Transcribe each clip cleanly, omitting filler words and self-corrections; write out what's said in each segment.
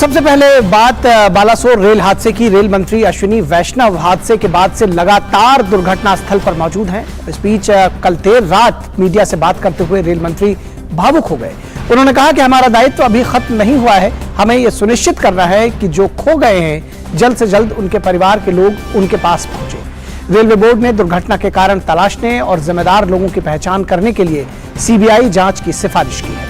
सबसे पहले बात बालासोर रेल हादसे की। रेल मंत्री अश्विनी वैष्णव हादसे के बाद से लगातार दुर्घटना स्थल पर मौजूद हैं। इस बीच कल देर रात मीडिया से बात करते हुए रेल मंत्री भावुक हो गए। उन्होंने कहा कि हमारा दायित्व अभी खत्म नहीं हुआ है, हमें यह सुनिश्चित करना है कि जो खो गए हैं जल्द से जल्द उनके परिवार के लोग उनके पास पहुंचे। रेलवे बोर्ड ने दुर्घटना के कारण तलाशने और जिम्मेदार लोगों की पहचान करने के लिए सीबीआई जांच की सिफारिश की है।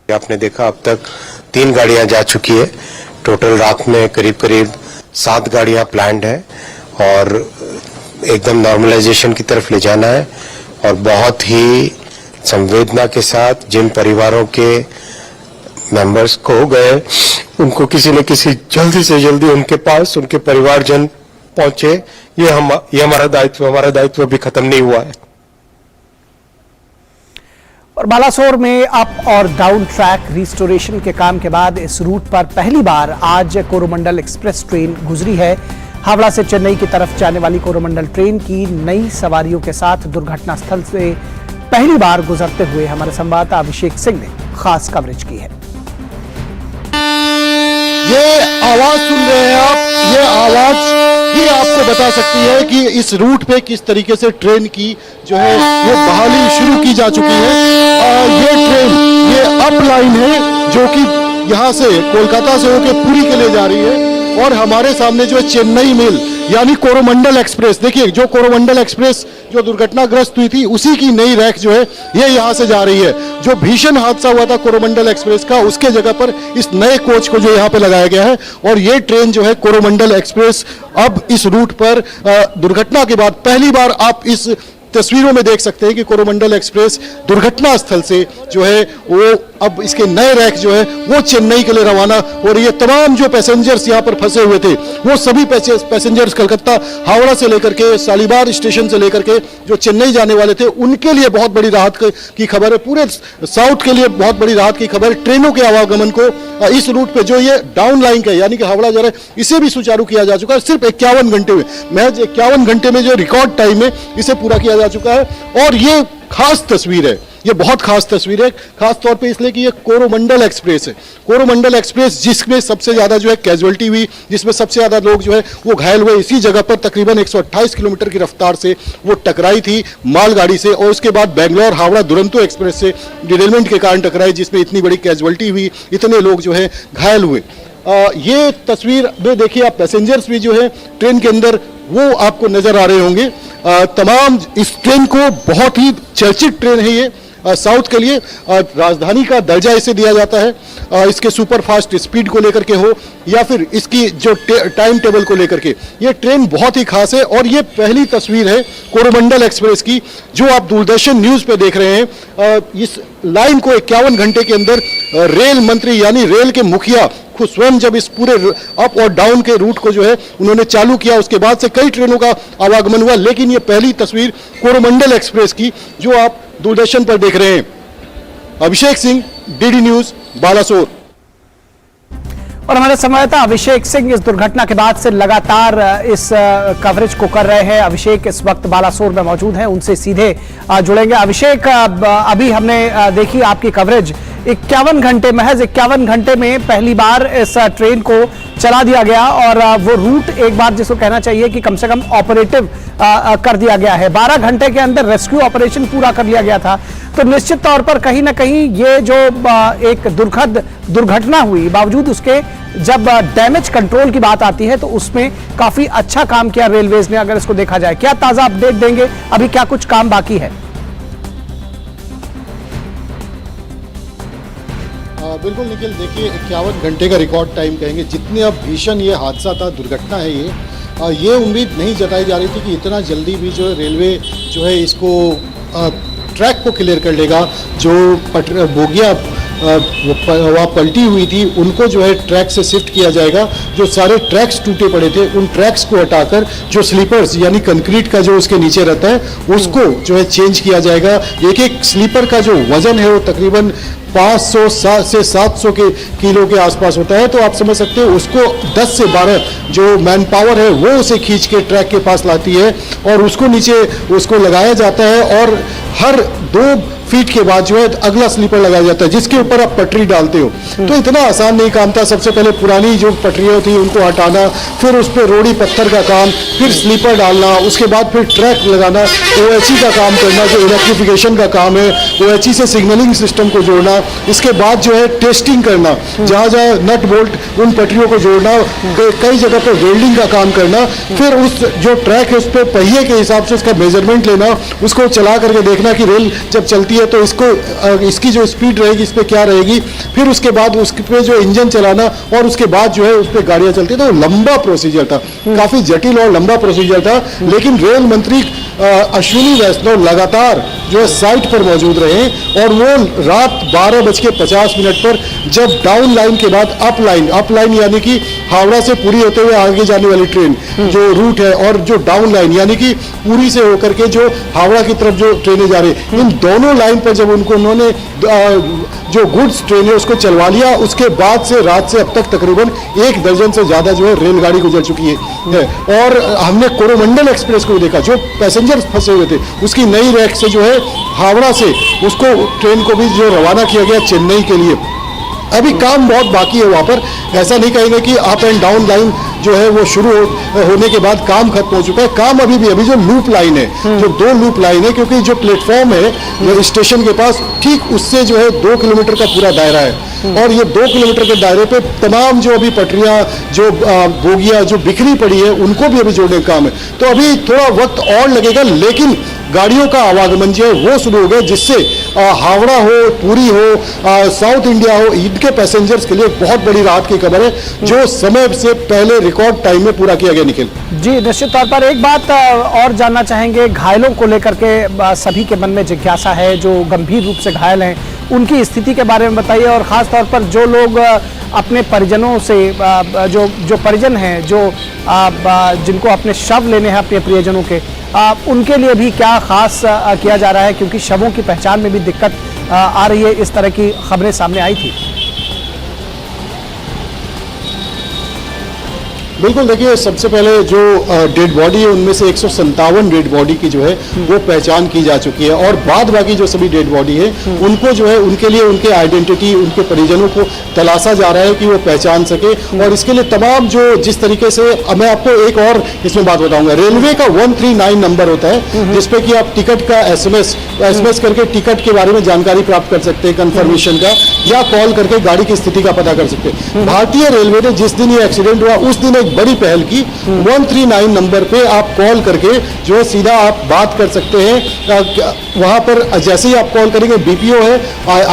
आपने देखा अब तक 3 गाड़ियां जा चुकी है। टोटल रात में करीब 7 गाड़ियां प्लान्ड है और एकदम नॉर्मलाइजेशन की तरफ ले जाना है। और बहुत ही संवेदना के साथ जिन परिवारों के मेंबर्स खो गए उनको किसी न किसी जल्दी से जल्दी उनके पास उनके परिवारजन पहुंचे। ये हमारा दायित्व अभी खत्म नहीं हुआ है। और बालासोर में अप और डाउन ट्रैक रिस्टोरेशन के काम के बाद इस रूट पर पहली बार आज कोरोमंडल एक्सप्रेस ट्रेन गुजरी है। हावड़ा से चेन्नई की तरफ जाने वाली कोरोमंडल ट्रेन की नई सवारियों के साथ दुर्घटना स्थल से पहली बार गुजरते हुए हमारे संवाददाता अभिषेक सिंह ने खास कवरेज की है। ये आवाज सुन रहे हैं आप, ये आवाज ही आपको बता सकती है कि इस रूट पे किस तरीके से ट्रेन की जो है वो बहाली शुरू की जा चुकी है। ये ट्रेन ये अप लाइन है जो कि यहाँ से कोलकाता से होकर पुरी के लिए जा रही है। और हमारे सामने जो है चेन्नई मेल यानी कोरोमंडल एक्सप्रेस, देखिए जो कोरोमंडल एक्सप्रेस जो दुर्घटनाग्रस्त हुई थी उसी की नई रैक जो है ये यहाँ से जा रही है। जो भीषण हादसा हुआ था कोरोमंडल एक्सप्रेस का उसके जगह पर इस नए कोच को जो यहाँ पे लगाया गया है। और ये ट्रेन जो है कोरोमंडल एक्सप्रेस अब इस रूट पर दुर्घटना के बाद पहली बार आप इस तस्वीरों में देख सकते हैं कि कोरोमंडल एक्सप्रेस दुर्घटना स्थल से जो है वो अब इसके नए रैक जो है वो चेन्नई के लिए रवाना हो रही है। तमाम जो पैसेंजर्स यहाँ पर फंसे हुए थे वो सभी पैसेंजर्स कलकत्ता हावड़ा से लेकर के शालीमार स्टेशन से लेकर के जो चेन्नई जाने वाले थे उनके लिए बहुत बड़ी राहत की खबर है। पूरे साउथ के लिए बहुत बड़ी राहत की खबर। ट्रेनों के आवागमन को इस रूट पे जो ये डाउन लाइन का यानी कि हावड़ा जा रहा है इसे भी सुचारू किया जा चुका है। सिर्फ 51 घंटे में, महज 51 घंटे में जो रिकॉर्ड टाइम में इसे पूरा किया जा चुका है। और ये खास तस्वीर है, ये बहुत खास तस्वीर है, खास तौर पे इसलिए कि ये कोरोमंडल एक्सप्रेस है। कोरोमंडल एक्सप्रेस जिसमें सबसे ज्यादा जो है कैजुअलिटी हुई, जिसमें सबसे ज्यादा लोग जो है वो घायल हुए, इसी जगह पर तकरीबन 128 किलोमीटर की रफ्तार से वो टकराई थी मालगाड़ी से। और उसके बाद बेंगलोर हावड़ा दुरंतो एक्सप्रेस से डिरेलमेंट के कारण टकराई जिसमें इतनी बड़ी कैजुअलिटी हुई, इतने लोग जो है घायल हुए। ये तस्वीर में देखिए आप पैसेंजर्स भी जो है ट्रेन के अंदर वो आपको नजर आ रहे होंगे। तमाम इस ट्रेन को बहुत ही चर्चित ट्रेन है ये साउथ के लिए। राजधानी का दर्जा इसे दिया जाता है इसके सुपर फास्ट स्पीड को लेकर के हो या फिर इसकी जो टाइम टेबल को लेकर के। ये ट्रेन बहुत ही खास है। और ये पहली तस्वीर है कोरोमंडल एक्सप्रेस की जो आप दूरदर्शन न्यूज़ पे देख रहे हैं। इस लाइन को 51 घंटे के अंदर रेल मंत्री यानी रेल के मुखिया खुद स्वयं जब इस पूरे अप और डाउन के रूट को जो है उन्होंने चालू किया, उसके बाद से कई ट्रेनों का आवागमन हुआ। लेकिन ये पहली तस्वीर कोरोमंडल एक्सप्रेस की जो आप दूरदर्शन पर देख रहे हैं। Abhishek Singh, DD news, Balasore. और हमारे संवाददाता अभिषेक सिंह इस दुर्घटना के बाद से लगातार इस कवरेज को कर रहे हैं। अभिषेक इस वक्त बालासोर में मौजूद हैं, उनसे सीधे जुड़ेंगे। अभिषेक, अभी हमने देखी आपकी कवरेज, 51 घंटे, महज 51 घंटे में पहली बार इस ट्रेन को चला दिया गया और वो रूट एक बार जिसको कहना चाहिए कि कम से कम ऑपरेटिव कर दिया गया है। 12 घंटे के अंदर रेस्क्यू ऑपरेशन पूरा कर लिया गया था। तो निश्चित तौर पर कहीं ना कहीं ये जो एक दुर्खद दुर्घटना हुई, बावजूद उसके जब डैमेज कंट्रोल की बात आती है तो उसमें काफी अच्छा काम किया रेलवेज ने। अगर इसको देखा जाए, क्या ताजा अपडेट देंगे, अभी क्या कुछ काम बाकी है? बिल्कुल निखिल, देखिए 51 घंटे का रिकॉर्ड टाइम कहेंगे। जितने अब भीषण ये हादसा था, दुर्घटना है ये उम्मीद नहीं जताई जा रही थी कि इतना जल्दी भी जो है रेलवे जो है इसको ट्रैक को क्लियर कर लेगा। जो बोगियाँ वहाँ पलटी हुई थी उनको जो है ट्रैक से शिफ्ट किया जाएगा। जो सारे ट्रैक्स टूटे पड़े थे उन ट्रैक्स को हटाकर जो स्लीपर्स यानी कंक्रीट का जो उसके नीचे रहता है उसको जो है चेंज किया जाएगा। एक एक स्लीपर का जो वजन है वो तकरीबन 500 से 700 किलो के आसपास होता है। तो आप समझ सकते हैं उसको 10 से 12 जो मैन पावर है वो उसे खींच के ट्रैक के पास लाती है और उसको नीचे उसको लगाया जाता है और हर 2 फीट के बाद जो है अगला स्लीपर लगाया जाता है जिसके ऊपर आप पटरी डालते हो। तो इतना आसान नहीं काम था। सबसे पहले पुरानी जो पटरियाँ थी उनको हटाना, फिर उस पर रोड़ी पत्थर का काम, फिर स्लीपर डालना, उसके बाद फिर ट्रैक लगाना, OHE का काम करना जो इलेक्ट्रिफिकेशन का काम है, OHE से सिग्नलिंग सिस्टम को जोड़ना, इसके बाद जो है टेस्टिंग करना, जहाँ जहाँ नट बोल्ट उन पटरियों को जोड़ना, कई जगह पर वेल्डिंग का काम करना, फिर उस जो ट्रैक है उस पर पहिए के हिसाब से उसका मेजरमेंट लेना, उसको चला करके देखना कि रेल जब चलती है तो इसको इसकी जो स्पीड रहेगी इस पे क्या रहेगी, फिर उसके बाद उस पे जो इंजन चलाना और उसके बाद जो है उस पे गाड़ियां चलती। तो लंबा प्रोसीजर था, काफी जटिल और लंबा प्रोसीजर था। लेकिन रेल मंत्री अश्विनी वैष्णव लगातार जो है साइट पर मौजूद रहे और वो रात 12:50 पर जब डाउन लाइन के बाद अप लाइन यानी कि हावड़ा से पुरी होते हुए आगे जाने वाली ट्रेन जो रूट है और जो डाउन लाइन यानी कि पुरी से होकर के जो हावड़ा की तरफ जो ट्रेनें जा रही इन दोनों लाइन पर जब उन्होंने जो गुड्स ट्रेन है उसको चलवा लिया, उसके बाद से रात से अब तक तकरीबन 1 दर्जन से ज्यादा जो है रेलगाड़ी गुजर चुकी है। और हमने कोरोमंडल एक्सप्रेस को देखा जो पैसेंजर्स फंसे हुए थे उसकी नई रैक से जो है हावड़ा से उसको ट्रेन को भी जो रवाना किया गया चेन्नई के लिए। अभी काम बहुत बाकी है वहाँ पर, ऐसा नहीं कहेंगे कि अप एंड डाउन लाइन जो है वो शुरू होने के बाद काम खत्म हो चुका है। काम अभी जो लूप लाइन है, जो 2 लूप लाइन है, क्योंकि जो प्लेटफॉर्म है स्टेशन के पास ठीक उससे जो है 2 किलोमीटर का पूरा दायरा है और ये 2 किलोमीटर के दायरे पे तमाम जो अभी पटरियां जो बोगियां जो बिखरी पड़ी है उनको भी अभी जोड़ने का काम है। तो अभी थोड़ा वक्त और लगेगा लेकिन गाड़ियों का आवागमन जो है वो शुरू हो गया जिससे हावड़ा हो, पुरी हो, साउथ इंडिया हो, इनके पैसेंजर्स के लिए बहुत बड़ी राहत की खबर है जो समय से पहले रिकॉर्ड टाइम में पूरा किया गया। निखिल जी, निश्चित तौर पर एक बात और जानना चाहेंगे, घायलों को लेकर के सभी के मन में जिज्ञासा है, जो गंभीर रूप से घायल हैं उनकी स्थिति के बारे में बताइए और खास तौर पर जो लोग अपने परिजनों से जो परिजन हैं जो जिनको अपने शव लेने हैं अपने प्रियजनों के, उनके लिए भी क्या खास किया जा रहा है, क्योंकि शवों की पहचान में भी दिक्कत आ रही है, इस तरह की खबरें सामने आई थी। बिल्कुल, देखिए सबसे पहले जो डेड बॉडी है उनमें से 157 डेड बॉडी की जो है वो पहचान की जा चुकी है और बाद बाकी जो सभी डेड बॉडी है उनको जो है उनके लिए उनके आइडेंटिटी उनके परिजनों को तलाशा जा रहा है कि वो पहचान सके। और इसके लिए तमाम जो जिस तरीके से मैं आपको एक और इसमें बात बताऊंगा, रेलवे का 139 नंबर होता है जिसपे कि आप टिकट का एसएमएस करके टिकट के बारे में जानकारी प्राप्त कर सकते हैं, कंफर्मेशन का, या कॉल करके गाड़ी की स्थिति का पता कर सकते हैं। भारतीय रेलवे ने जिस दिन ये एक्सीडेंट हुआ उस दिन एक बड़ी पहल की, 139 नंबर पे आप कॉल करके जो है सीधा आप बात कर सकते हैं। वहां पर जैसे ही आप कॉल करेंगे बीपीओ है,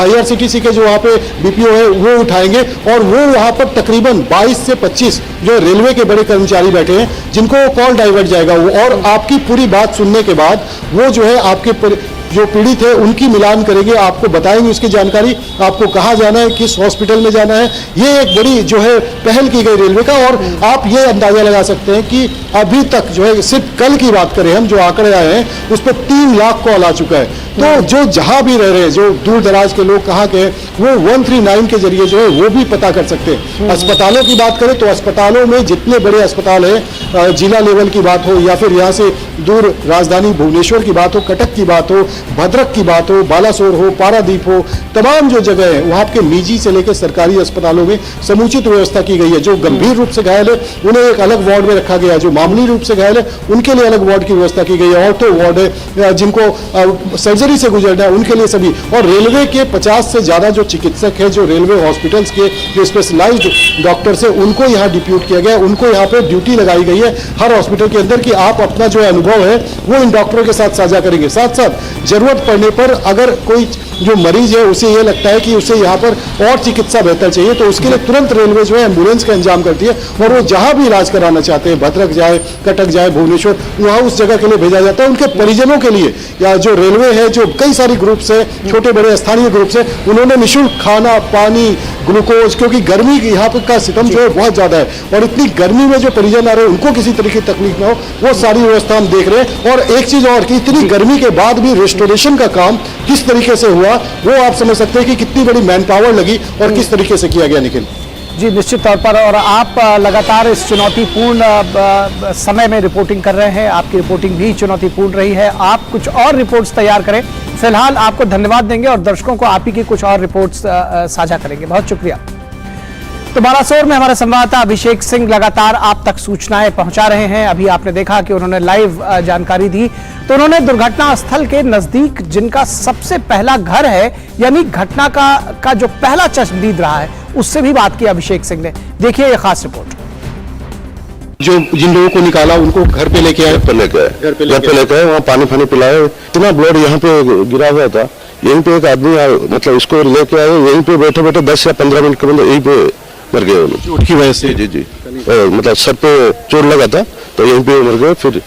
IRCTC के जो वहां पे बीपीओ है वो उठाएंगे और वो वहां पर तकरीबन 22 से 25 जो रेलवे के बड़े कर्मचारी बैठे हैं जिनको कॉल डाइवर्ट जाएगा वो, और आपकी पूरी बात सुनने के बाद वो जो है आपके जो पीड़ित है उनकी मिलान करेंगे, आपको बताएंगे उसकी जानकारी, आपको कहाँ जाना है, किस हॉस्पिटल में जाना है। ये एक बड़ी जो है पहल की गई रेलवे का। और आप ये अंदाजा लगा सकते हैं कि अभी तक जो है सिर्फ कल की बात करें हम, जो आंकड़े आए हैं उस पर 3 लाख कॉल आ चुका है। तो जो जहां भी रह रहे हैं, जो दूर दराज के लोग कहाँ के हैं, वो 139 के जरिए जो है वो भी पता कर सकते हैं। अस्पतालों की बात करें तो अस्पतालों में जितने बड़े अस्पताल है, जिला लेवल की बात हो या फिर यहाँ से दूर राजधानी भुवनेश्वर की बात हो, कटक की बात हो, भद्रक की बात हो, बालासोर हो, पारादीप हो, तमाम जो जगह है वहाँ के निजी से लेकर सरकारी अस्पतालों में समुचित व्यवस्था की गई है। जो गंभीर रूप से घायल है उन्हें एक अलग वार्ड में रखा गया है, जो मामूली रूप से घायल है उनके लिए अलग वार्ड की व्यवस्था की गई है, ऑर्थो वार्ड है, जिनको सर्जरी से गुजरना है उनके लिए सभी। और रेलवे के 50 से ज्यादा जो चिकित्सक है, जो रेलवे हॉस्पिटल्स के जो स्पेशलाइज्ड डॉक्टर्स है, उनको यहाँ डिप्यूट किया गया है, उनको यहाँ पे ड्यूटी लगाई गई है हर हॉस्पिटल के अंदर कि आप अपना जो अनुभव है वो इन डॉक्टरों के साथ साझा करेंगे। साथ साथ जरूरत पड़ने पर अगर कोई जो मरीज है उसे ये लगता है कि उसे यहाँ पर और चिकित्सा बेहतर चाहिए, तो उसके लिए तुरंत रेलवे जो है एम्बुलेंस का इंतजाम करती है और वो जहाँ भी इलाज कराना चाहते हैं, भद्रक जाए, कटक जाए, भुवनेश्वर, वहाँ उस जगह के लिए भेजा जाता है। उनके परिजनों के लिए या जो रेलवे है, जो कई सारी ग्रुप्स है, छोटे बड़े स्थानीय ग्रुप्स है, उन्होंने निःशुल्क खाना, पानी, ग्लूकोज, क्योंकि गर्मी यहाँ पर का सितम जो है बहुत ज्यादा है और इतनी गर्मी में जो परिजन आ रहे हैं उनको किसी तरीके की तकलीफ ना हो, वो सारी व्यवस्था हम देख रहे हैं। और एक चीज और कि इतनी गर्मी के बाद भी रेस्टोरेशन का काम किस तरीके से हुआ, वो आप समझ सकते हैं कि कितनी बड़ी मैन पावर लगी और किस तरीके से किया गया। निखिल जी, निश्चित तौर पर, और आप लगातार इस चुनौतीपूर्ण समय में रिपोर्टिंग कर रहे हैं, आपकी रिपोर्टिंग भी चुनौतीपूर्ण रही है। आप कुछ और रिपोर्ट्स तैयार करें। फिलहाल आपको धन्यवाद देंगे और दर्शकों को आप ही की कुछ और रिपोर्ट्स साझा करेंगे। बहुत शुक्रिया। तो बालासोर में हमारे संवाददाता अभिषेक सिंह लगातार आप तक सूचनाएं पहुंचा रहे हैं। अभी आपने देखा कि उन्होंने लाइव जानकारी दी, तो उन्होंने दुर्घटना स्थल के नजदीक जिनका सबसे पहला घर है, यानी घटना का जो पहला चश्मदीद रहा है, उससे भी बात की अभिषेक सिंह ने। देखिए ये खास रिपोर्ट। जो जिन लोगों को निकाला उनको घर पे लेके आए, घर पे लेके आए, वहाँ पानी पिलाए। इतना ब्लड यहाँ पे गिरा हुआ था, यहीं पे एक आदमी मतलब इसको लेके आए, यहीं पे बैठे बैठे 10 या 15 मिनट के अंदर यहीं पे मर गए उन्होंने चोट की वजह से। जी मतलब सर पे चोट लगा था तो यहीं पे मर गए। फिर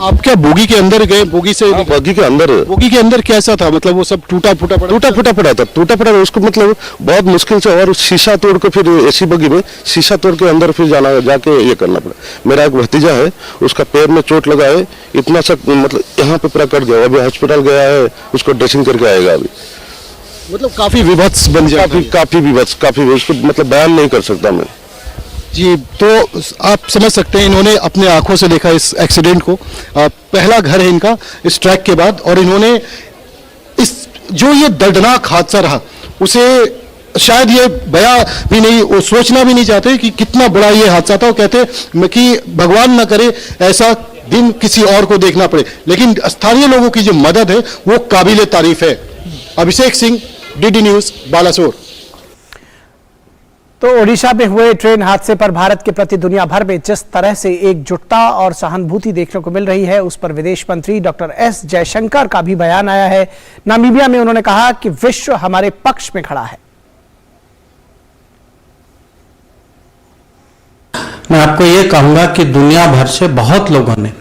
आप क्या बोगी के अंदर गए? बोगी से बोगी के अंदर कैसा था? मतलब वो सब टूटा फूटा पड़ा था उसको, मतलब बहुत मुश्किल से, और शीशा तोड़ के फिर ऐसी बगी में शीशा तोड़ के अंदर फिर जाके ये करना पड़ा। मेरा एक भतीजा है, उसका पैर में चोट लगा है, इतना सा मतलब यहाँ पे पूरा कट गया, अभी हॉस्पिटल गया है, उसको ड्रेसिंग करके आएगा अभी। मतलब काफी विभत्स बन जाता है। काफी विभत्स, उसको मतलब बयान नहीं कर सकता मैं। जी, तो आप समझ सकते हैं, इन्होंने अपने आंखों से देखा इस एक्सीडेंट को। पहला घर है इनका इस ट्रैक के बाद, और इन्होंने इस जो ये दर्दनाक हादसा रहा उसे शायद ये बया भी नहीं, वो सोचना भी नहीं चाहते कि कितना बड़ा ये हादसा था। वो कहते कि भगवान न करे ऐसा दिन किसी और को देखना पड़े, लेकिन स्थानीय लोगों की जो मदद है वो काबिले तारीफ है। Abhishek Singh, DD news, Balasore. तो ओडिशा में हुए ट्रेन हादसे पर भारत के प्रति दुनिया भर में जिस तरह से एकजुटता और सहानुभूति देखने को मिल रही है, उस पर विदेश मंत्री डॉक्टर एस जयशंकर का भी बयान आया है। नामीबिया में उन्होंने कहा कि विश्व हमारे पक्ष में खड़ा है। मैं आपको ये कहूंगा कि दुनिया भर से बहुत लोगों ने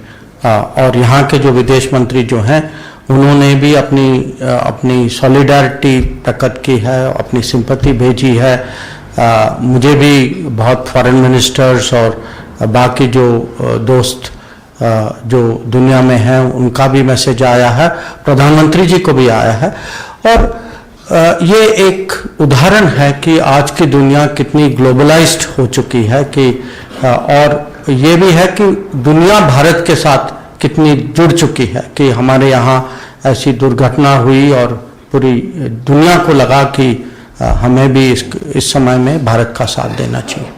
और यहाँ के जो विदेश मंत्री जो हैं उन्होंने भी अपनी सॉलिडारिटी प्रकट की है, अपनी सिंपैथी भेजी है। मुझे भी बहुत फॉरेन मिनिस्टर्स और बाकी जो दोस्त जो दुनिया में हैं उनका भी मैसेज आया है, प्रधानमंत्री जी को भी आया है। और ये एक उदाहरण है कि आज की दुनिया कितनी ग्लोबलाइज्ड हो चुकी है कि और ये भी है कि दुनिया भारत के साथ कितनी जुड़ चुकी है कि हमारे यहाँ ऐसी दुर्घटना हुई और पूरी दुनिया को लगा कि हमें भी इस समय में भारत का साथ देना चाहिए।